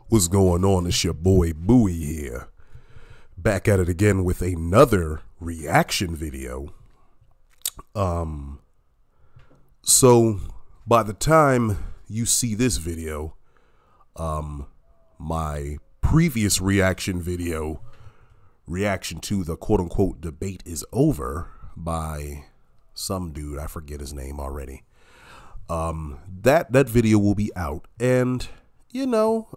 What's going on? It's your boy Bowie here. Back at it again with another reaction video. So by the time you see this video, my previous reaction video, reaction to the quote unquote debate is over by some dude, I forget his name already. That video will be out, and you know,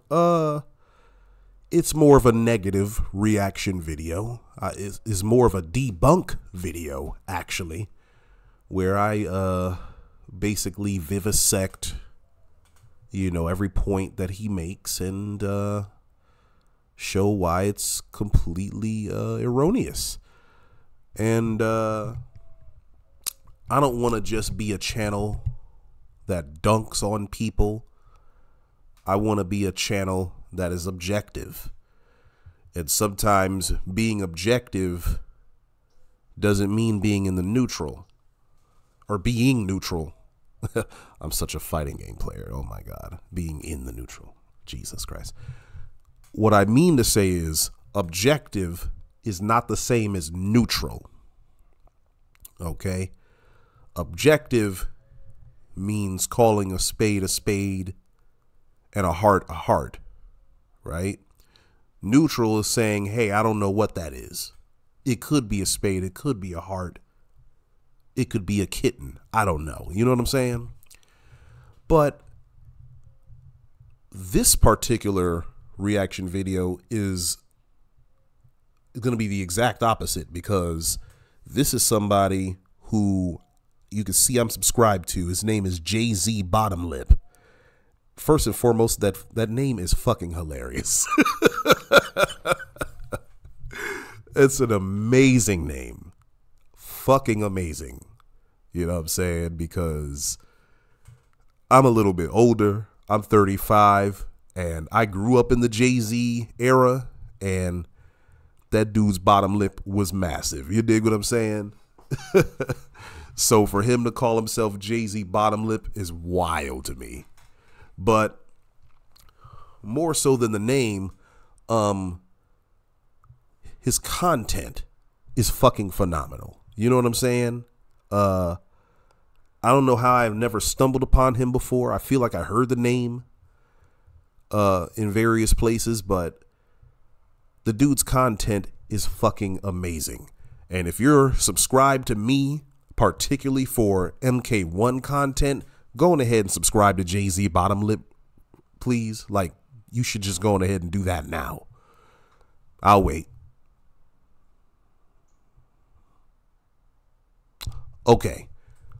it's more of a negative reaction video. It's more of a debunk video, actually, where I basically vivisect, you know, every point that he makes and show why it's completely erroneous. And I don't want to just be a channel that dunks on people. I want to be a channel that is objective. And sometimes being objective doesn't mean being in the neutral or being neutral. I'm such a fighting game player. Oh my God. Being in the neutral. Jesus Christ. What I mean to say is objective is not the same as neutral. Okay? Objective means calling a spade and a heart, right? Neutral is saying, hey, I don't know what that is. It could be a spade. It could be a heart. It could be a kitten. I don't know. You know what I'm saying? But this particular reaction video is going to be the exact opposite, because this is somebody who you can see I'm subscribed to. His name is JayZ BottomLip. First and foremost, that name is fucking hilarious. It's an amazing name. Fucking amazing. You know what I'm saying? Because I'm a little bit older. I'm 35, and I grew up in the JayZ era, and that dude's bottom lip was massive. You dig what I'm saying? So for him to call himself JayZ BottomLip is wild to me. But more so than the name, his content is fucking phenomenal. You know what I'm saying? I don't know how I've never stumbled upon him before. I feel like I heard the name in various places, but the dude's content is fucking amazing. And if you're subscribed to me, particularly for MK1 content, go on ahead and subscribe to JayZ BottomLip, please. Like, you should just go on ahead and do that now. I'll wait. Okay.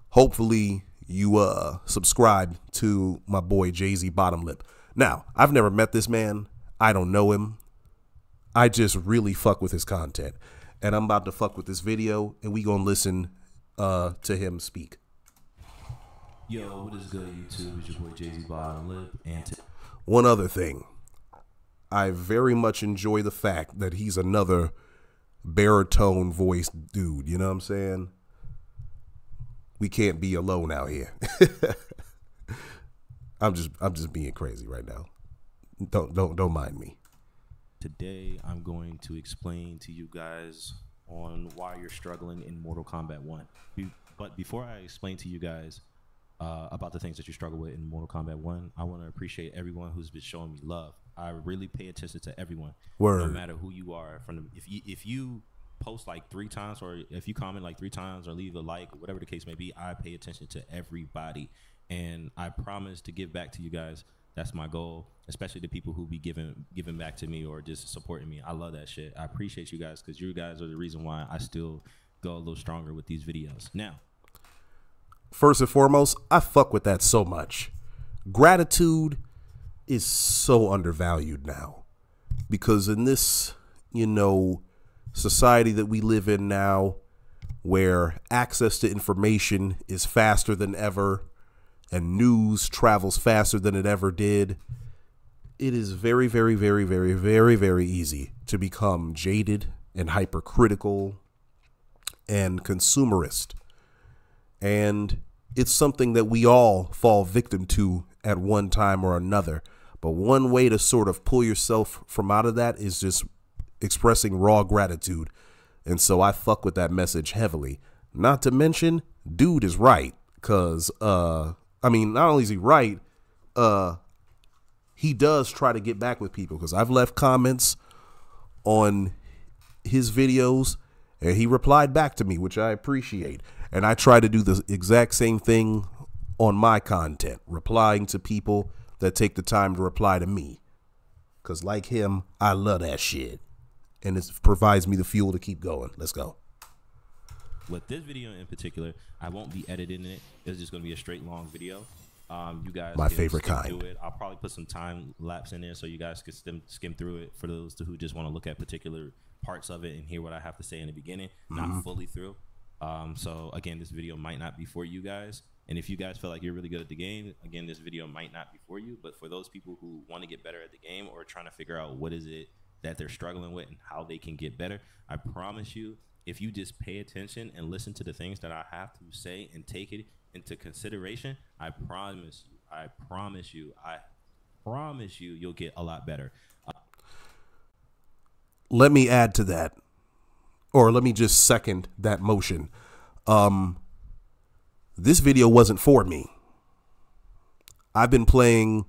Hopefully you subscribe to my boy JayZ BottomLip. Now, I've never met this man. I don't know him. I just really fuck with his content. And I'm about to fuck with this video, and we gonna listen to him speak. Yo, what is good, YouTube? It's your boy JayZ BottomLip, and one other thing, I very much enjoy the fact that he's another baritone voice dude. You know what I'm saying? We can't be alone out here. I'm just being crazy right now. Don't mind me. Today I'm going to explain to you guys on why you're struggling in Mortal Kombat 1. But before I explain to you guys about the things that you struggle with in Mortal Kombat 1, I want to appreciate everyone who's been showing me love. I really pay attention to everyone. Word. No matter who you are. If you post like 3 times, or if you comment like 3 times, or leave a like, or whatever the case may be, I pay attention to everybody, and I promise to give back to you guys. That's my goal, especially the people who be giving back to me or just supporting me. I love that shit. I appreciate you guys, because you guys are the reason why I still go a little stronger with these videos. Now, first and foremost, I fuck with that so much. Gratitude is so undervalued now, because in this, you know, society that we live in now, where access to information is faster than ever and news travels faster than it ever did, it is very, very, very, very, very, very easy to become jaded and hypercritical and consumerist. And it's something that we all fall victim to at one time or another. But one way to sort of pull yourself from out of that is just expressing raw gratitude. And so I fuck with that message heavily. Not to mention, dude is right. Because, I mean, not only is he right, he does try to get back with people. Because I've left comments on his videos, and he replied back to me, which I appreciate. And I try to do the exact same thing on my content, replying to people that take the time to reply to me. Because like him, I love that shit. And it provides me the fuel to keep going. Let's go. With this video in particular, I won't be editing it. It's just going to be a straight long video. You guys, my favorite kind. Do it. I'll probably put some time lapse in there so you guys can skim through it for those who just want to look at particular parts of it and hear what I have to say in the beginning, not fully through. So again, this video might not be for you guys. And if you guys feel like you're really good at the game, again, this video might not be for you. But for those people who want to get better at the game or trying to figure out what is it that they're struggling with and how they can get better, I promise you, if you just pay attention and listen to the things that I have to say and take it into consideration, I promise you, you'll get a lot better. Let me add to that, or let me just second that motion. This video wasn't for me. I've been playing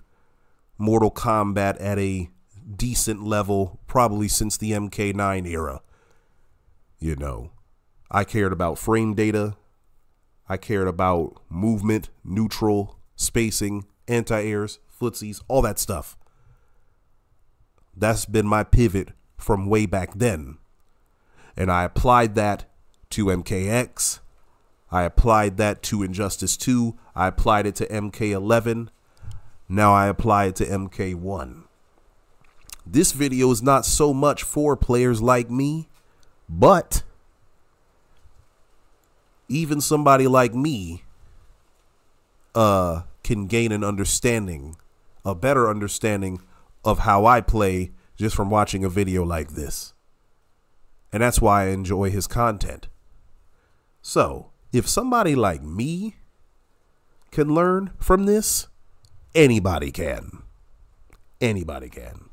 Mortal Kombat at a decent level probably since the MK9 era. You know, I cared about frame data. I cared about movement, neutral, spacing, anti-airs, footsies, all that stuff. That's been my pivot from way back then. And I applied that to MKX. I applied that to Injustice 2. I applied it to MK11. Now I apply it to MK1. This video is not so much for players like me, but even somebody like me can gain an understanding, a better understanding of how I play just from watching a video like this. And that's why I enjoy his content. So, if somebody like me can learn from this, anybody can. Anybody can.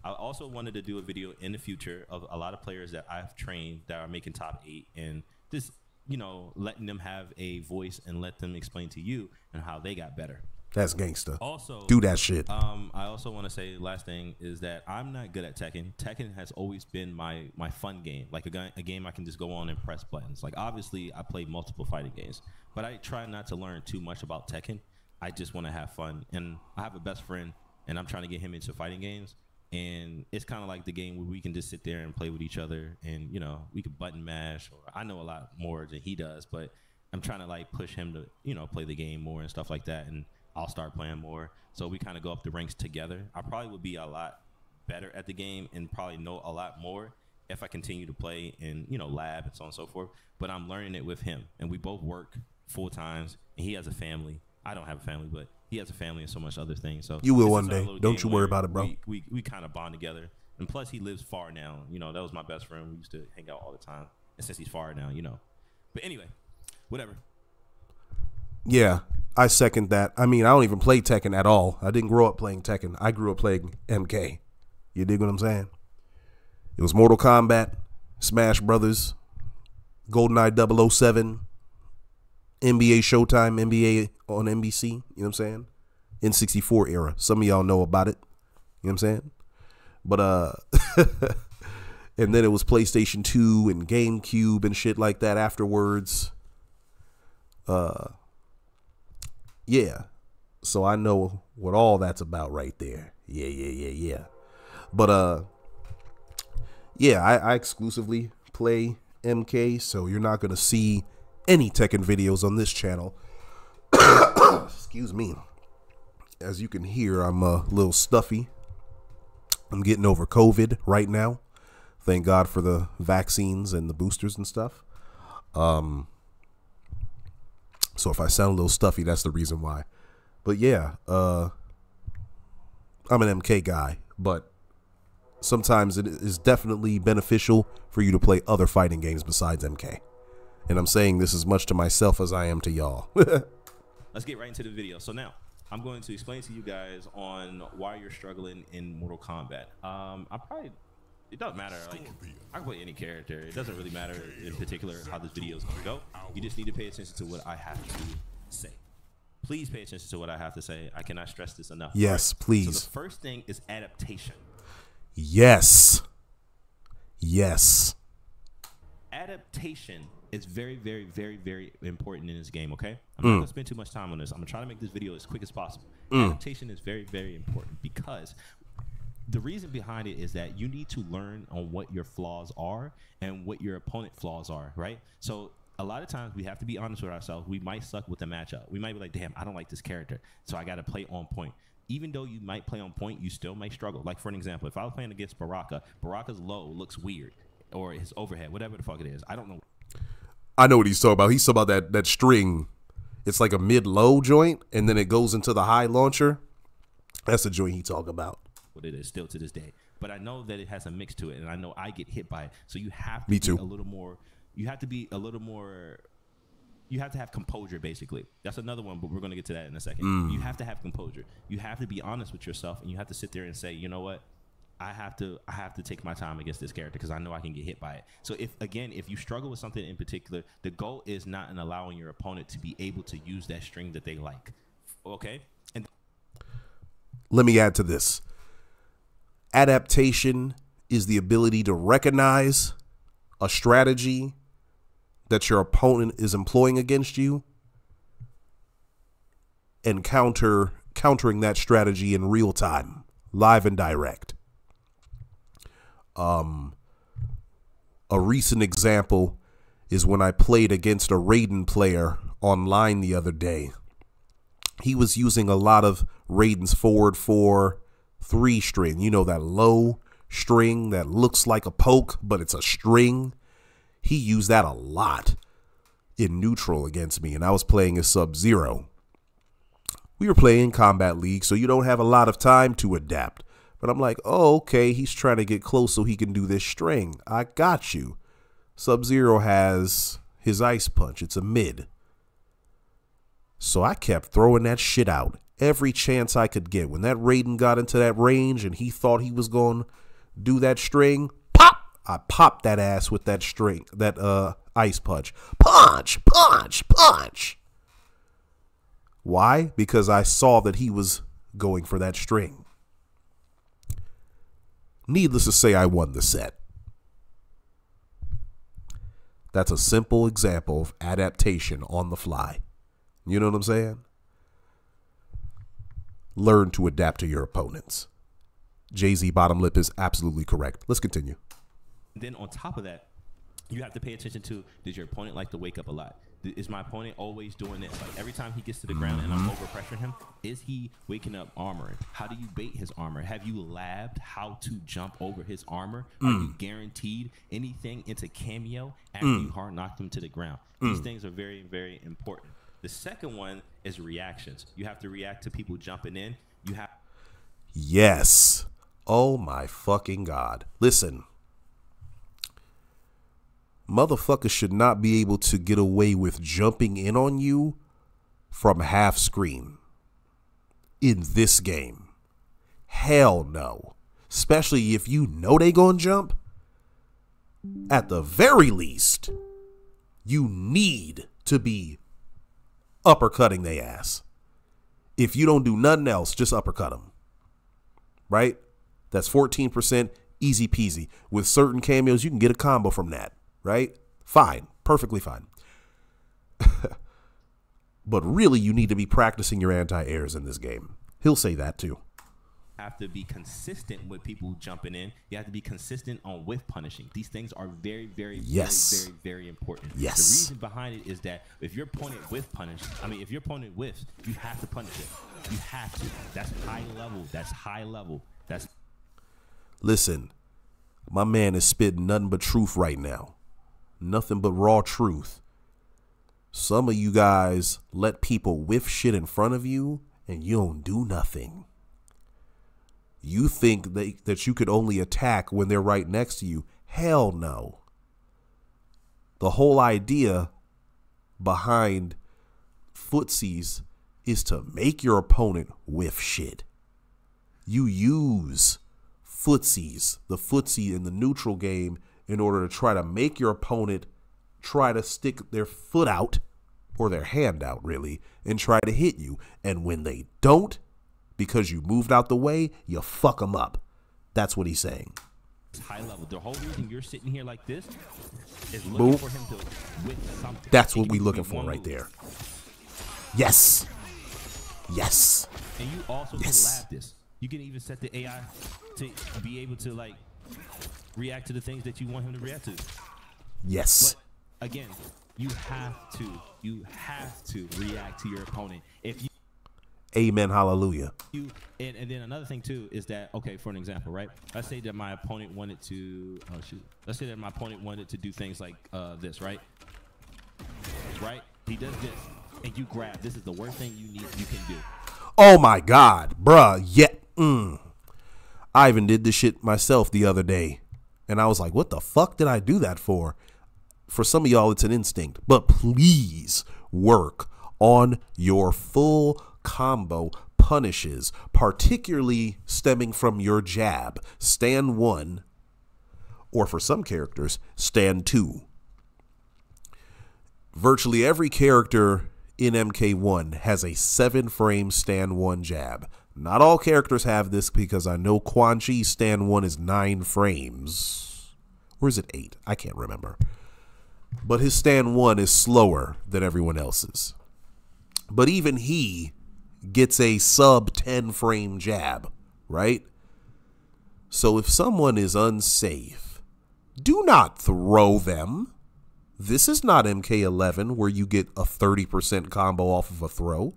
I also wanted to do a video in the future of a lot of players that I've trained that are making top 8 and just, you know, letting them have a voice and let them explain to you and how they got better. That's gangster. Also, do that shit. I also want to say the last thing is that I'm not good at Tekken. Tekken has always been my fun game, like a game I can just go on and press buttons. Like obviously I play multiple fighting games, but I try not to learn too much about Tekken. I just want to have fun, and I have a best friend, and I'm trying to get him into fighting games. And it's kind of like the game where we can just sit there and play with each other, and you know, we could button mash. Or I know a lot more than he does, but I'm trying to like push him to, you know, play the game more and stuff like that. And I'll start playing more, so we kind of go up the ranks together. I probably would be a lot better at the game and probably know a lot more if I continue to play and, you know, lab and so on and so forth. But I'm learning it with him, and we both work full times, and he has a family. I don't have a family, but he has a family and so much other things. So you will one day. Don't you worry about it, bro. We kind of bond together, and plus he lives far now. You know, that was my best friend. We used to hang out all the time, and since he's far now, you know. But anyway, whatever. Yeah, I second that. I mean, I don't even play Tekken at all. I didn't grow up playing Tekken. I grew up playing MK. You dig what I'm saying? It was Mortal Kombat, Smash Brothers, GoldenEye 007, NBA Showtime, NBA on NBC. You know what I'm saying? N64 era. Some of y'all know about it. You know what I'm saying? But, and then it was PlayStation 2 and GameCube and shit like that afterwards. Yeah, so I know what all that's about right there. Yeah. But, yeah, I exclusively play MK, so you're not going to see any Tekken videos on this channel. Excuse me. As you can hear, I'm a little stuffy. I'm getting over COVID right now. Thank God for the vaccines and the boosters and stuff. So if I sound a little stuffy, that's the reason why. But yeah, I'm an MK guy, but sometimes it is definitely beneficial for you to play other fighting games besides MK. And I'm saying this as much to myself as I am to y'all. Let's get right into the video. So now, I'm going to explain to you guys on why you're struggling in Mortal Kombat. It doesn't matter. Like, I can play any character. It doesn't really matter in particular how this video is going to go. You just need to pay attention to what I have to say. Please pay attention to what I have to say. I cannot stress this enough. Yes, right? please. So the first thing is adaptation. Yes. Yes. Adaptation is very, very, very, very important in this game, okay? I'm not going to spend too much time on this. I'm going to try to make this video as quick as possible. Adaptation is very, very important because the reason behind it is that you need to learn on what your flaws are and what your opponent flaws are, right? So a lot of times we have to be honest with ourselves. We might suck with the matchup. We might be like, damn, I don't like this character, so I got to play on point. Even though you might play on point, you still may struggle. Like, for an example, if I was playing against Baraka's low looks weird, or his overhead, whatever the fuck it is. I don't know. I know what he's talking about. He's talking about that string. It's like a mid-low joint, and then it goes into the high launcher. That's the joint he talking about. What it is still to this day. But I know that it has a mix to it, and I know I get hit by it. So you have to be a little more. You have to be a little more. You have to have composure, basically. That's another one, but we're going to get to that in a second. You have to have composure. You have to be honest with yourself, and you have to sit there and say, you know what? I have to take my time against this character because I know I can get hit by it. So if you struggle with something in particular, the goal is not in allowing your opponent to be able to use that string that they like. Okay? And let me add to this. Adaptation is the ability to recognize a strategy that your opponent is employing against you and countering that strategy in real time, live and direct. A recent example is when I played against a Raiden player online the other day. He was using a lot of Raiden's forward 4-3 string. You know, that low string that looks like a poke, but it's a string. He used that a lot in neutral against me, and I was playing as Sub-Zero. We were playing Combat League, so you don't have a lot of time to adapt. But I'm like, oh, okay, he's trying to get close so he can do this string. I got you. Sub-Zero has his ice punch. It's a mid. So I kept throwing that shit out every chance I could get. When that Raiden got into that range and he thought he was going to do that string, pop! I popped that ass with that string, that ice punch. Punch, punch, punch. Why? Because I saw that he was going for that string. Needless to say, I won the set. That's a simple example of adaptation on the fly. You know what I'm saying? Learn to adapt to your opponents. JayZ BottomLip is absolutely correct. Let's continue. Then on top of that, you have to pay attention to, does your opponent like to wake up a lot? Is my opponent always doing this? Like every time he gets to the ground and I'm over pressuring him, is he waking up armor? How do you bait his armor? Have you labbed how to jump over his armor? Are you guaranteed anything into cameo after you hard knock him to the ground? These things are very, very important. The second one is reactions. You have to react to people jumping in. Yes. Oh my fucking God. Listen. Motherfuckers should not be able to get away with jumping in on you from half screen in this game. Hell no. Especially if you know they gonna jump. At the very least, you need to be uppercutting their ass. If you don't do nothing else, just uppercut them. Right? That's 14%, easy peasy. With certain cameos, you can get a combo from that. Right? Fine. Perfectly fine. But really, you need to be practicing your anti-airs in this game. He'll say that too. Have to be consistent with people jumping in. You have to be consistent on whiff punishing. These things are very, very, very, very, very important. Yes. The reason behind it is that if your opponent if your opponent whiffs, you have to punish it. You have to. That's high level. That's high level. Listen, my man is spitting nothing but truth right now. Nothing but raw truth. Some of you guys let people whiff shit in front of you and you don't do nothing. You think that you could only attack when they're right next to you. Hell no. The whole idea behind footsies is to make your opponent whiff shit. You use footsies, the footsie in the neutral game, in order to try to make your opponent try to stick their foot out, or their hand out really, and try to hit you. And when they don't, because you moved out the way, you fuck them up. That's what he's saying. High level. The whole reason you're sitting here like this is looking Boom. for him to whiff something. That's what we looking for right there. Yes. Yes. And you also can lab this. You can even set the AI to be able to like react to the things that you want him to react to. Yes. But again, you have to react to your opponent. If you Amen, hallelujah. And then another thing too is that, okay, for an example, right? Let's say that my opponent wanted to let's say that my opponent wanted to do things like this, right? Right? He does this, and you grab. This is the worst thing you can do. Oh my God, bruh. Yeah. I even did this shit myself the other day. And I was like, what the fuck did I do that for? For some of y'all, it's an instinct. But please work on your full combo punishes, particularly stemming from your jab. Stand 1, or for some characters, stand 2. Virtually every character in MK1 has a 7-frame stand 1 jab. Not all characters have this, because I know Quan Chi's stand 1 is 9 frames. Or is it 8? I can't remember. But his stand 1 is slower than everyone else's. But even he gets a sub 10 frame jab, right? So if someone is unsafe, do not throw them. This is not MK11 where you get a 30% combo off of a throw.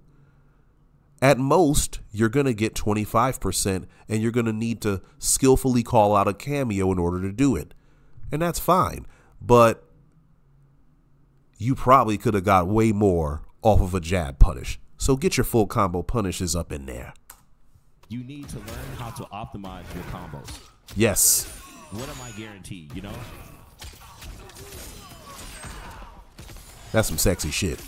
At most, you're going to get 25%, and you're going to need to skillfully call out a cameo in order to do it. And that's fine. But you probably could have got way more off of a jab punish. So get your full combo punishes up in there. You need to learn how to optimize your combos. Yes. What am I guaranteed, you know? That's some sexy shit.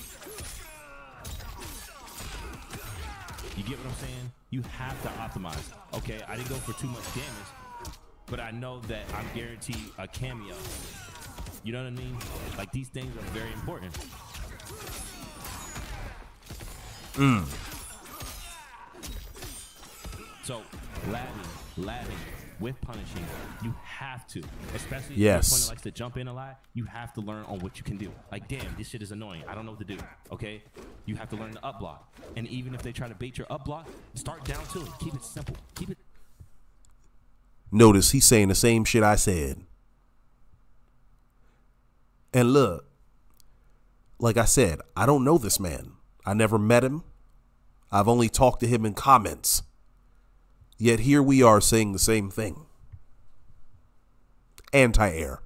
You get what I'm saying? You have to optimize. Okay, I didn't go for too much damage, but I know that I'm guaranteed a cameo. You know what I mean? Like, these things are very important. So, ladding, with punishing, you have to, especially if your opponent likes to jump in a lot, you have to learn on what you can do. Like, damn, this shit is annoying. I don't know what to do. Okay? You have to learn the up block. And even if they try to bait your up block, start down to it. Keep it simple. Keep it. Notice he's saying the same shit I said. And look, like I said, I don't know this man. I never met him. I've only talked to him in comments. Yet here we are saying the same thing. Anti-air.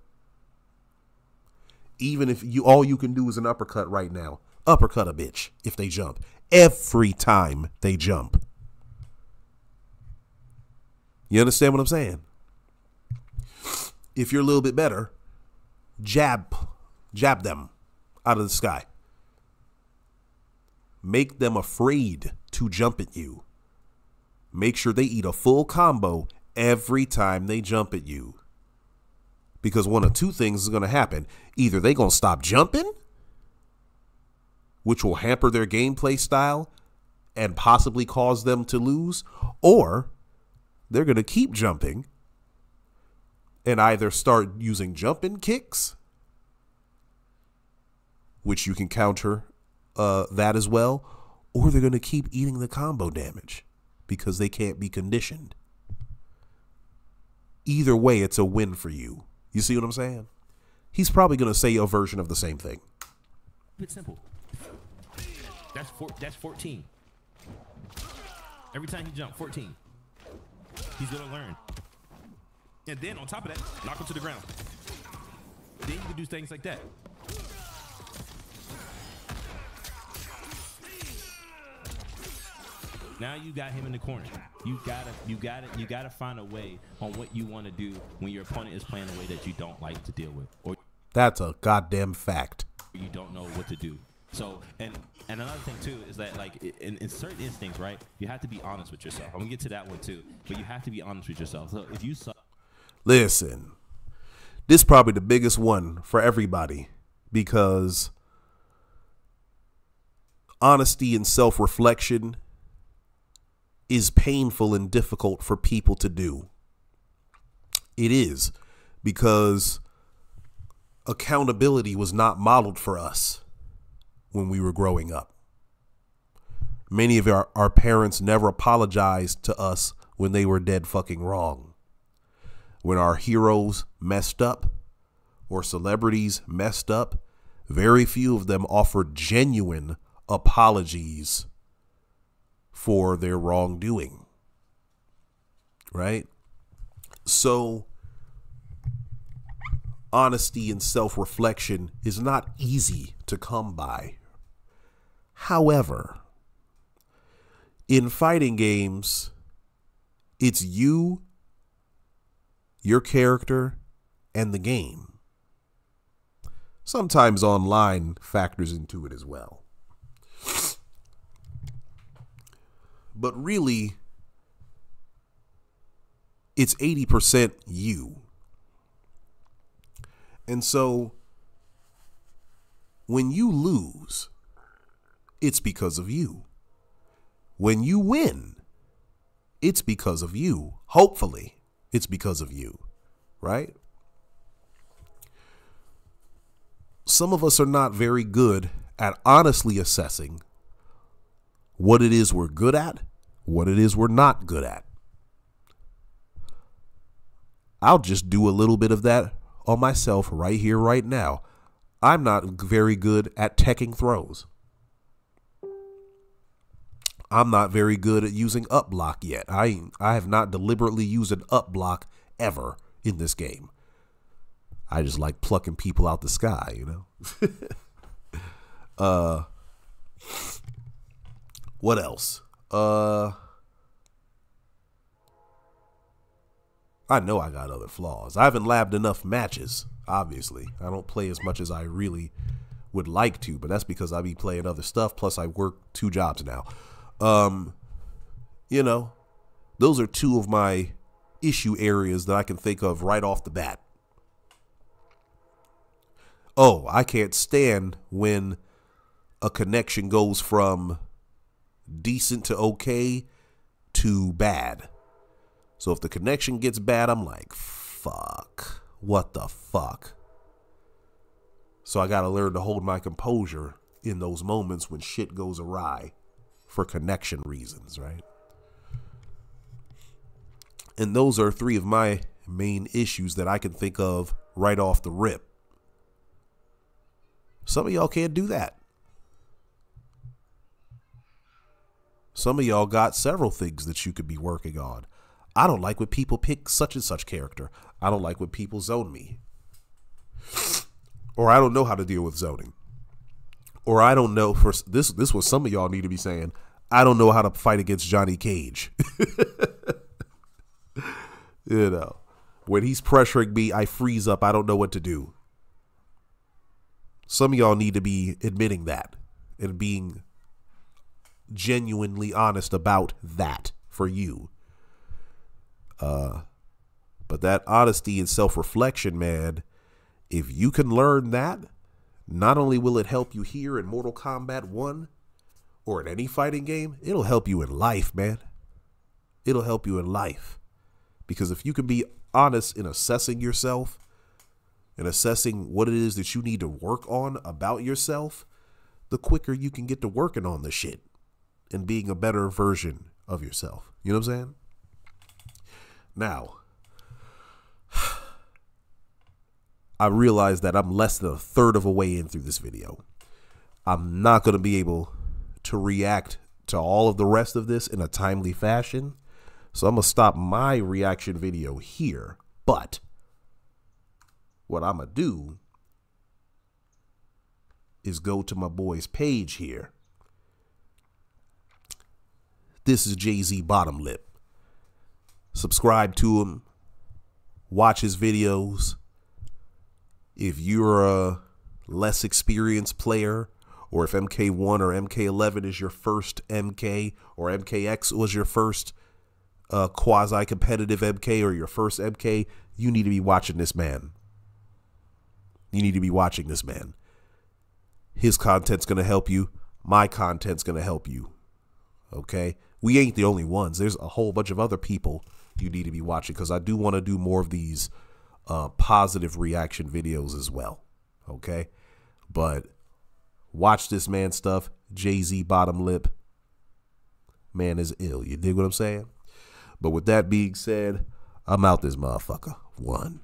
Even if all you can do is an uppercut right now. Uppercut a bitch if they jump. Every time they jump. You understand what I'm saying? If you're a little bit better, jab them out of the sky. Make them afraid to jump at you. Make sure they eat a full combo every time they jump at you. Because one of two things is going to happen. Either they're going to stop jumping, which will hamper their gameplay style and possibly cause them to lose, or they're going to keep jumping and either start using jumping kicks, which you can counter that as well, or they're going to keep eating the combo damage because they can't be conditioned. Either way, it's a win for you. You see what I'm saying? He's probably going to say a version of the same thing. It's simple. That's 14. Every time he jumps, 14. He's going to learn. And then on top of that, knock him to the ground. Then you can do things like that. Now you got him in the corner. You gotta find a way on what you want to do when your opponent is playing a way that you don't like to deal with, or that's a goddamn fact. you don't know what to do. So, and another thing too is that like in certain instincts, right? You have to be honest with yourself. I'm gonna get to that one too, but you have to be honest with yourself. So if you suck, Listen, this is probably the biggest one for everybody because honesty and self-reflection is painful and difficult for people to do. It is because accountability was not modeled for us when we were growing up. Many of our parents never apologized to us when they were dead fucking wrong. When our heroes messed up or celebrities messed up, very few of them offered genuine apologies for their wrongdoing. Right? So, honesty and self-reflection is not easy to come by. However, in fighting games, it's you, your character, and the game. Sometimes online factors into it as well. But really, it's 80% you. And so, when you lose, it's because of you. When you win, it's because of you. Hopefully, it's because of you, right? Some of us are not very good at honestly assessing what it is we're good at, what it is we're not good at. I'll just do a little bit of that on myself right here, right now. I'm not very good at teching throws. I'm not very good at using up block yet. I have not deliberately used an up block ever in this game. I just like plucking people out the sky, you know? What else? I know I got other flaws. I haven't labbed enough matches, obviously. I don't play as much as I really would like to, but that's because I be playing other stuff. Plus, I work 2 jobs now. You know, those are 2 of my issue areas that I can think of right off the bat. Oh, I can't stand when a connection goes from decent to okay to bad. So if the connection gets bad, I'm like, fuck, what the fuck? So I got to learn to hold my composure in those moments when shit goes awry for connection reasons, right? And those are 3 of my main issues that I can think of right off the rip. Some of y'all can't do that. Some of y'all got several things that you could be working on. I don't like when people pick such and such character. I don't like when people zone me. Or I don't know how to deal with zoning. Or I don't know, for this was some of y'all need to be saying, I don't know how to fight against Johnny Cage. You know, when he's pressuring me, I freeze up. I don't know what to do. Some of y'all need to be admitting that and being genuinely honest about that for you. But that honesty and self-reflection, man, if you can learn that, not only will it help you here in Mortal Kombat 1 or in any fighting game, it'll help you in life, man. It'll help you in life. Because if you can be honest in assessing yourself and assessing what it is that you need to work on about yourself, the quicker you can get to working on the shit and being a better version of yourself. You know what I'm saying? Now, I realize that I'm less than a third of a way in through this video. I'm not going to be able to react to all of the rest of this in a timely fashion. So I'm going to stop my reaction video here. But what I'm going to do is go to my boy's page here. This is JayZ BottomLip. Subscribe to him. Watch his videos. If you're a less experienced player or if MK1 or MK11 is your first MK, or MKX was your first quasi-competitive MK, or your first MK, you need to be watching this man. You need to be watching this man. His content's going to help you. My content's going to help you. Okay? We ain't the only ones. There's a whole bunch of other people you need to be watching, because I do want to do more of these positive reaction videos as well. Okay? But watch this man's stuff. JayZ BottomLip. Man is ill. You dig what I'm saying? But with that being said, I'm out this motherfucker. One.